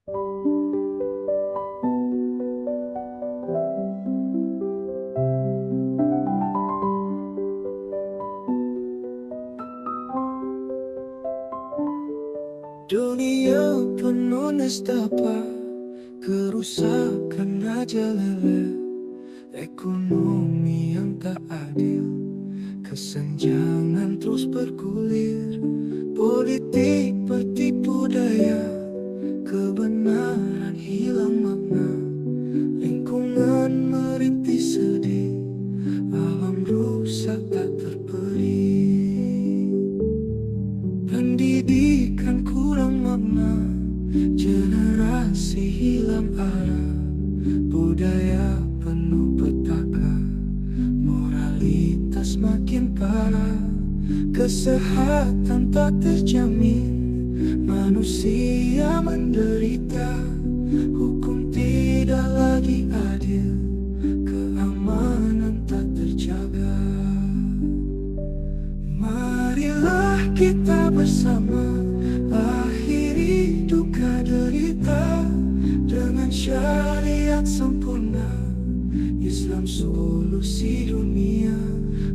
Dunia penuh nestapa, kerusakan merajalela, ekonomi yang tak adil, kesenjangan terus bergulir, politik bertipu daya, kebenaran hilang makna, lingkungan merintih sedih, alam rusak tak terperi. Pendidikan kurang makna, generasi hilang arah, budaya penuh petaka, moralitas makin parah, kesehatan tak terjamin, manusia menderita, hukum tidak lagi adil, keamanan tak terjaga. Marilah kita bersama akhiri duka derita dengan syariat sempurna, Islam solusi dunia.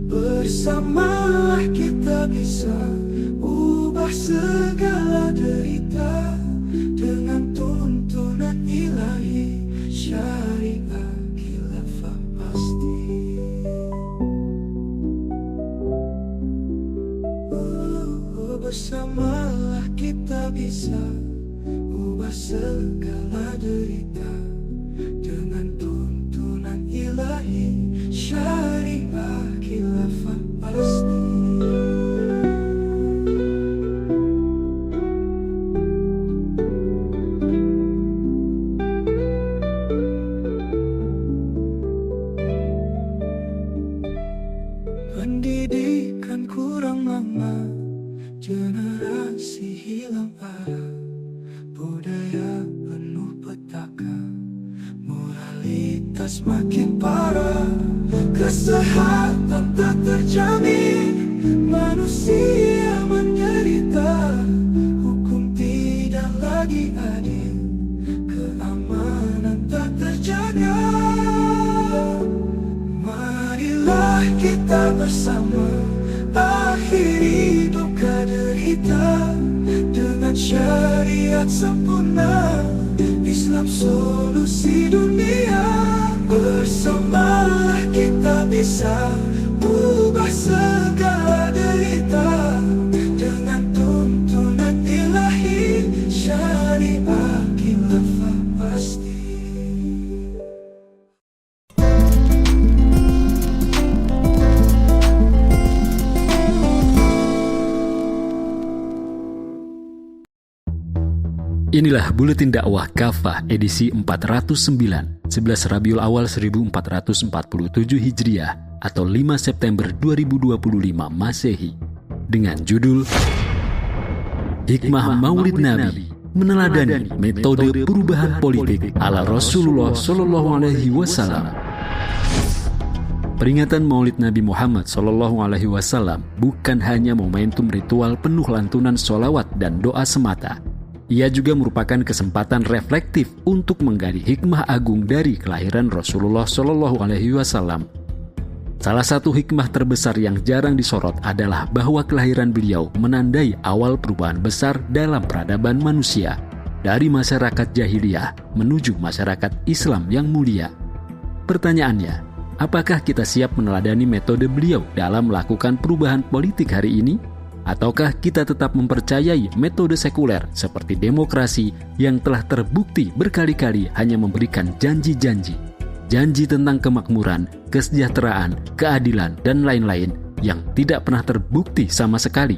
Bersamalah kita bisa ubah segala derita dengan tuntunan ilahi, syariat khilafah pasti. Bersamalah kita bisa ubah segala derita dengan tuntunan ilahi, syariah khilafah pasti. Pendidikan kurang makna, generasi hilang arah, budaya penuh petaka, moralitas makin parah, kesehatan tak terjamin, manusia menderita, hukum tidak lagi adil, keamanan tak terjaga. Marilah kita bersama akhiri duka derita dengan syariat sempurna, Islam solusi dunia. Bersamalah kita bisa ubah segala derita dengan tuntunan ilahi, syariat khilafah pasti. Inilah Buletin Dakwah Kafah edisi 409, 11 Rabiul Awal 1447 Hijriah atau 5 September 2025 Masehi dengan judul Hikmah Maulid Nabi meneladani metode perubahan politik ala Rasulullah Shallallahu Alaihi Wasallam. Peringatan Maulid Nabi Muhammad Shallallahu Alaihi Wasallam bukan hanya momentum ritual penuh lantunan sholawat dan doa semata. Ia juga merupakan kesempatan reflektif untuk menggali hikmah agung dari kelahiran Rasulullah Shallallahu Alaihi Wasallam. Salah satu hikmah terbesar yang jarang disorot adalah bahwa kelahiran beliau menandai awal perubahan besar dalam peradaban manusia, dari masyarakat jahiliyah menuju masyarakat Islam yang mulia. Pertanyaannya, apakah kita siap meneladani metode beliau dalam melakukan perubahan politik hari ini? Ataukah kita tetap mempercayai metode sekuler seperti demokrasi yang telah terbukti berkali-kali hanya memberikan janji-janji tentang kemakmuran, kesejahteraan, keadilan, dan lain-lain yang tidak pernah terbukti sama sekali?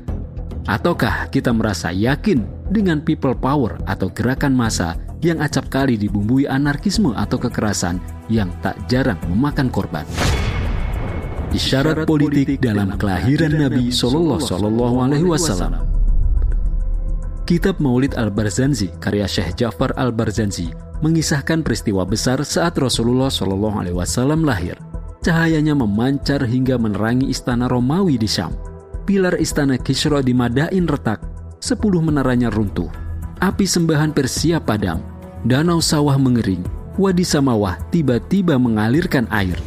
Ataukah kita merasa yakin dengan people power atau gerakan massa yang acap kali dibumbui anarkisme atau kekerasan yang tak jarang memakan korban? Isyarat politik dalam kelahiran Nabi Sallallahu Alaihi Wasallam. Kitab Maulid Al-Barzanji karya Syekh Ja'far Al-Barzanji mengisahkan peristiwa besar saat Rasulullah Shallallahu Alaihi Wasallam lahir. Cahayanya memancar hingga menerangi istana Romawi di Syam. Pilar istana Kisra di Madain retak, 10 menaranya runtuh. Api sembahan Persia padam, danau sawah mengering, wadi Samawah tiba-tiba mengalirkan air.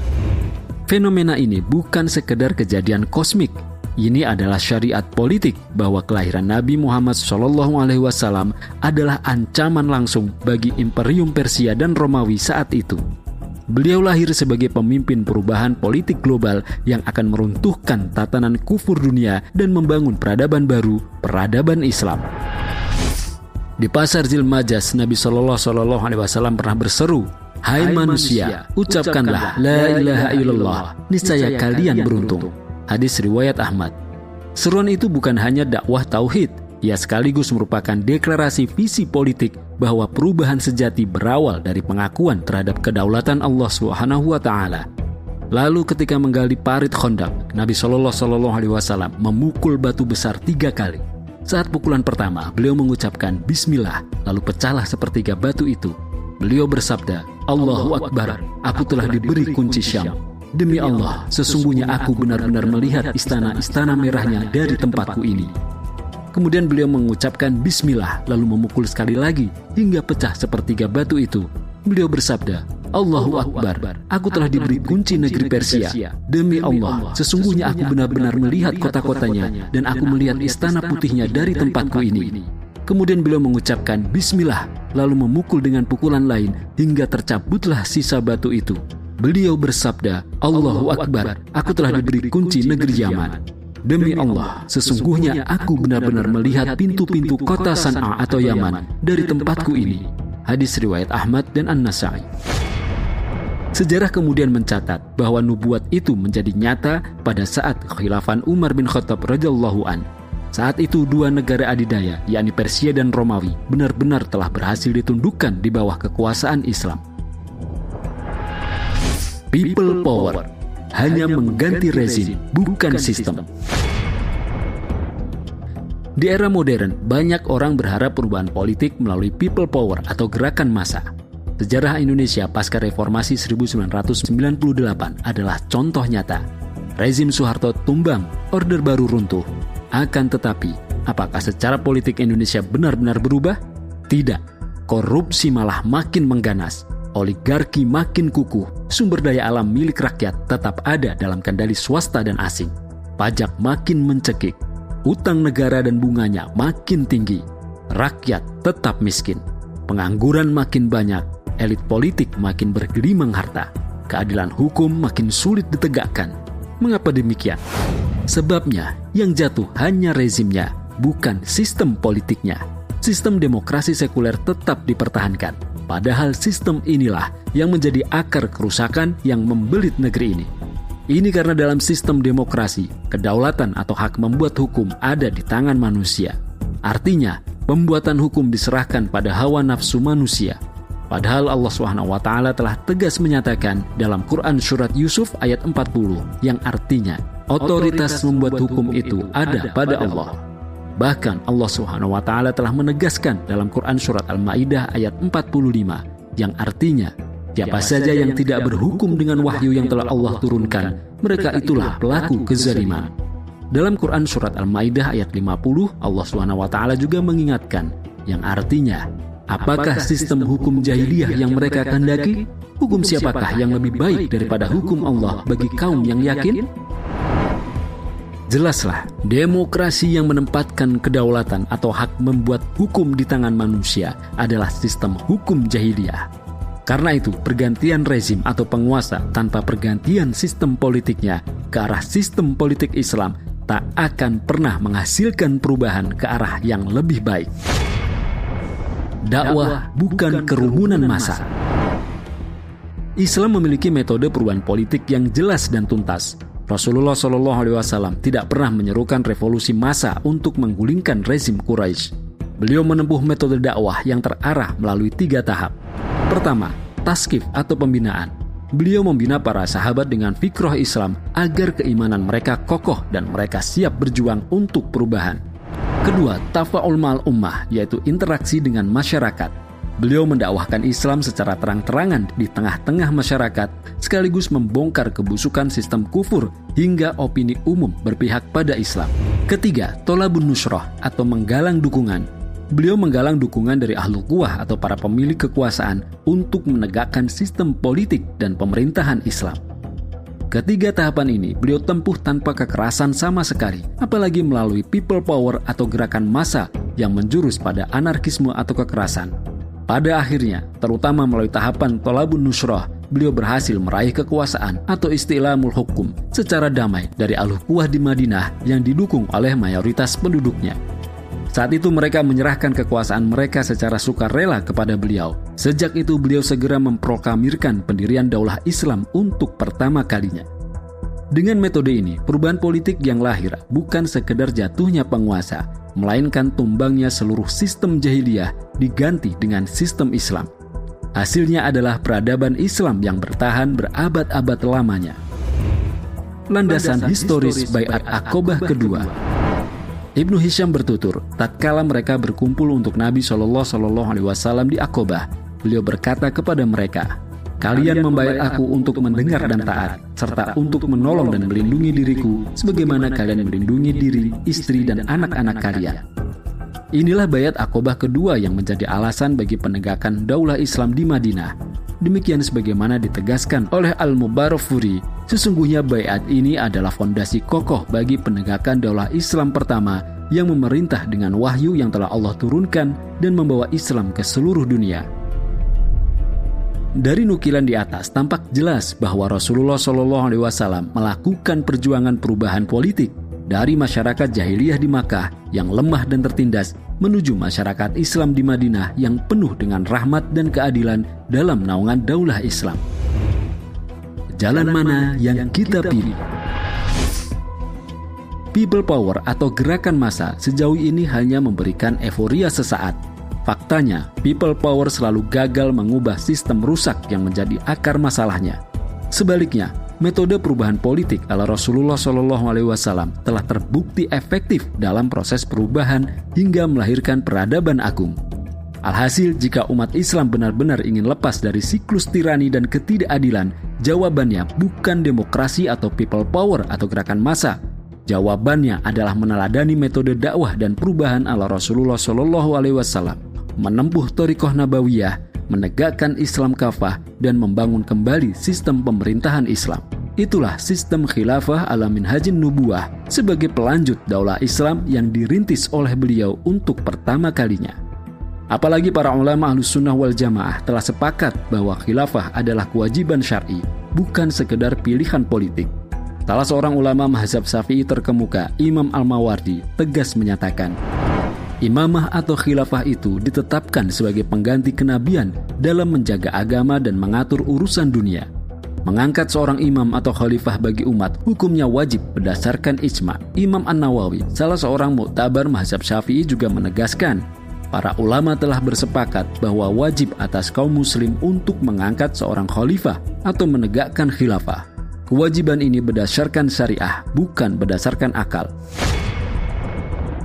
Fenomena ini bukan sekedar kejadian kosmik. Ini adalah syariat politik bahwa kelahiran Nabi Muhammad SAW adalah ancaman langsung bagi Imperium Persia dan Romawi saat itu. Beliau lahir sebagai pemimpin perubahan politik global yang akan meruntuhkan tatanan kufur dunia dan membangun peradaban baru, peradaban Islam. Di pasar Zilmajas, Nabi SAW pernah berseru, "Hai manusia, ucapkanlah la ilaha illallah, niscaya kalian beruntung." Hadis riwayat Ahmad. Seruan itu bukan hanya dakwah tauhid, ia sekaligus merupakan deklarasi visi politik bahwa perubahan sejati berawal dari pengakuan terhadap kedaulatan Allah Subhanahu wa taala. Lalu ketika menggali parit Khandaq, Nabi SAW memukul batu besar 3 kali. Saat pukulan pertama, beliau mengucapkan bismillah, lalu pecahlah sepertiga batu itu. Beliau bersabda, "Allahu Akbar, aku telah diberi kunci Syam. Demi Allah, sesungguhnya aku benar-benar melihat istana-istana merahnya dari tempatku ini." Kemudian beliau mengucapkan bismillah, lalu memukul sekali lagi hingga pecah sepertiga batu itu. Beliau bersabda, "Allahu Akbar, aku telah diberi kunci negeri Persia. Demi Allah, sesungguhnya aku benar-benar melihat kota-kotanya dan aku melihat istana putihnya dari tempatku ini." Kemudian beliau mengucapkan bismillah, lalu memukul dengan pukulan lain hingga tercabutlah sisa batu itu. Beliau bersabda, "Allahu Akbar, aku telah diberi kunci negeri Yaman. Demi Allah, sesungguhnya aku benar-benar melihat pintu-pintu kota San'a atau Yaman dari tempatku ini." Hadis riwayat Ahmad dan An-Nasa'i. Sejarah kemudian mencatat bahwa nubuat itu menjadi nyata pada saat khilafan Umar bin Khattab radhiyallahu an. Saat itu 2 negara adidaya, yakni Persia dan Romawi, benar-benar telah berhasil ditundukkan di bawah kekuasaan Islam. People power hanya mengganti rezim, bukan sistem. Di era modern, banyak orang berharap perubahan politik melalui people power atau gerakan massa. Sejarah Indonesia pasca reformasi 1998 adalah contoh nyata. Rezim Soeharto tumbang, Orde Baru runtuh. Akan tetapi, apakah secara politik Indonesia benar-benar berubah? Tidak. Korupsi malah makin mengganas. Oligarki makin kukuh, sumber daya alam milik rakyat tetap ada dalam kendali swasta dan asing. Pajak makin mencekik, utang negara dan bunganya makin tinggi. Rakyat tetap miskin, pengangguran makin banyak, elit politik makin bergelimang harta. Keadilan hukum makin sulit ditegakkan. Mengapa demikian? Sebabnya yang jatuh hanya rezimnya, bukan sistem politiknya. Sistem demokrasi sekuler tetap dipertahankan. Padahal sistem inilah yang menjadi akar kerusakan yang membelit negeri ini. Ini karena dalam sistem demokrasi, kedaulatan atau hak membuat hukum ada di tangan manusia. Artinya, pembuatan hukum diserahkan pada hawa nafsu manusia. Padahal Allah SWT telah tegas menyatakan dalam Quran Surat Yusuf ayat 40 yang artinya, otoritas membuat hukum itu ada pada Allah. Bahkan Allah SWT telah menegaskan dalam Quran Surat Al-Ma'idah ayat 45 yang artinya, siapa saja yang tidak berhukum dengan wahyu yang telah Allah turunkan, mereka itulah pelaku kezaliman. Dalam Quran Surat Al-Ma'idah ayat 50, Allah SWT juga mengingatkan yang artinya, apakah sistem hukum jahiliyah yang mereka kehendaki? Hukum siapakah yang lebih baik daripada hukum Allah bagi kaum yang yakin? Jelaslah, demokrasi yang menempatkan kedaulatan atau hak membuat hukum di tangan manusia adalah sistem hukum jahiliyah. Karena itu, pergantian rezim atau penguasa tanpa pergantian sistem politiknya ke arah sistem politik Islam tak akan pernah menghasilkan perubahan ke arah yang lebih baik. Dakwah bukan kerumunan massa. Islam memiliki metode perubahan politik yang jelas dan tuntas. Rasulullah SAW tidak pernah menyerukan revolusi massa untuk menggulingkan rezim Quraisy. Beliau menempuh metode dakwah yang terarah melalui 3 tahap. Pertama, taskif atau pembinaan. Beliau membina para sahabat dengan fikroh Islam agar keimanan mereka kokoh dan mereka siap berjuang untuk perubahan. Kedua, tafa'ul ma'al ummah, yaitu interaksi dengan masyarakat. Beliau mendakwahkan Islam secara terang-terangan di tengah-tengah masyarakat, sekaligus membongkar kebusukan sistem kufur hingga opini umum berpihak pada Islam. Ketiga, tolabun nusroh atau menggalang dukungan. beliau menggalang dukungan dari ahlul quwah atau para pemilik kekuasaan untuk menegakkan sistem politik dan pemerintahan Islam. Ketiga tahapan ini beliau tempuh tanpa kekerasan sama sekali, apalagi melalui people power atau gerakan massa yang menjurus pada anarkisme atau kekerasan. Pada akhirnya, terutama melalui tahapan Thalabun Nusrah, beliau berhasil meraih kekuasaan atau istilamul hukum secara damai dari ahlul quwah di Madinah yang didukung oleh mayoritas penduduknya. Saat itu mereka menyerahkan kekuasaan mereka secara sukarela kepada beliau. Sejak itu beliau segera memproklamirkan pendirian daulah Islam untuk pertama kalinya. Dengan metode ini, perubahan politik yang lahir bukan sekedar jatuhnya penguasa, melainkan tumbangnya seluruh sistem jahiliyah diganti dengan sistem Islam. Hasilnya adalah peradaban Islam yang bertahan berabad-abad lamanya. Landasan historis Baiat Aqobah kedua. Ibnu Hisham bertutur, tatkala mereka berkumpul untuk Nabi SAW di Aqobah, beliau berkata kepada mereka, "Kalian membaiat aku untuk mendengar dan taat, serta untuk menolong dan melindungi diriku, sebagaimana kalian melindungi diri, istri, dan anak-anak kalian." Inilah baiat Aqobah kedua yang menjadi alasan bagi penegakan daulah Islam di Madinah. Demikian sebagaimana ditegaskan oleh Al-Mubarakfuri, sesungguhnya baiat ini adalah fondasi kokoh bagi penegakan daulah Islam pertama yang memerintah dengan wahyu yang telah Allah turunkan dan membawa Islam ke seluruh dunia. Dari nukilan di atas tampak jelas bahwa Rasulullah SAW melakukan perjuangan perubahan politik dari masyarakat jahiliyah di Makkah yang lemah dan tertindas menuju masyarakat Islam di Madinah yang penuh dengan rahmat dan keadilan dalam naungan daulah Islam. Jalan mana yang kita pilih? People power atau gerakan massa sejauh ini hanya memberikan euforia sesaat. Faktanya, people power selalu gagal mengubah sistem rusak yang menjadi akar masalahnya. Sebaliknya, metode perubahan politik ala Rasulullah SAW telah terbukti efektif dalam proses perubahan hingga melahirkan peradaban agung. Alhasil, jika umat Islam benar-benar ingin lepas dari siklus tirani dan ketidakadilan, jawabannya bukan demokrasi atau people power atau gerakan massa. Jawabannya adalah meneladani metode dakwah dan perubahan ala Rasulullah SAW, menempuh thariqah nabawiyah, menegakkan Islam kafah, dan membangun kembali sistem pemerintahan Islam. Itulah sistem khilafah ala minhajin nubuwah sebagai pelanjut daulah Islam yang dirintis oleh beliau untuk pertama kalinya. Apalagi para ulama Ahlus Sunnah wal Jamaah telah sepakat bahwa khilafah adalah kewajiban syar'i, bukan sekedar pilihan politik. Salah seorang ulama mazhab Syafi'i terkemuka, Imam Al-Mawardi, tegas menyatakan, imamah atau khilafah itu ditetapkan sebagai pengganti kenabian dalam menjaga agama dan mengatur urusan dunia. Mengangkat seorang imam atau khalifah bagi umat hukumnya wajib berdasarkan ijma'. Imam An-Nawawi, salah seorang muktabar mazhab Syafi'i, juga menegaskan, para ulama telah bersepakat bahwa wajib atas kaum muslim untuk mengangkat seorang khalifah atau menegakkan khilafah. Kewajiban ini berdasarkan syariah, bukan berdasarkan akal.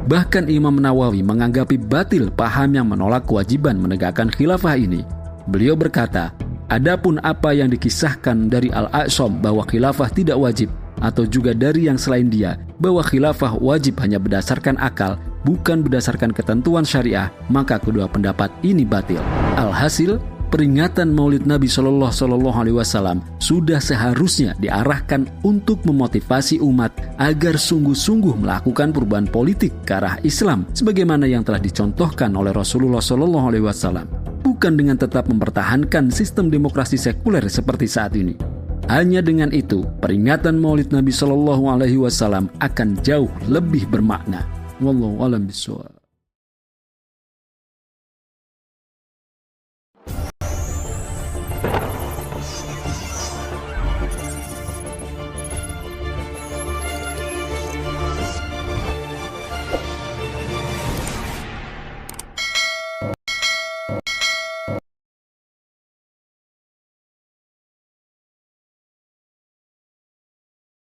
Bahkan Imam Nawawi menganggapi batil paham yang menolak kewajiban menegakkan khilafah ini. Beliau berkata, adapun apa yang dikisahkan dari Al-A'sam bahwa khilafah tidak wajib, atau juga dari yang selain dia bahwa khilafah wajib hanya berdasarkan akal, bukan berdasarkan ketentuan syariah, maka kedua pendapat ini batil. Alhasil, peringatan Maulid Nabi SAW sudah seharusnya diarahkan untuk memotivasi umat agar sungguh-sungguh melakukan perubahan politik ke arah Islam sebagaimana yang telah dicontohkan oleh Rasulullah SAW, bukan dengan tetap mempertahankan sistem demokrasi sekuler seperti saat ini. Hanya dengan itu, peringatan Maulid Nabi SAW akan jauh lebih bermakna. Wallahu a'lam bishawab.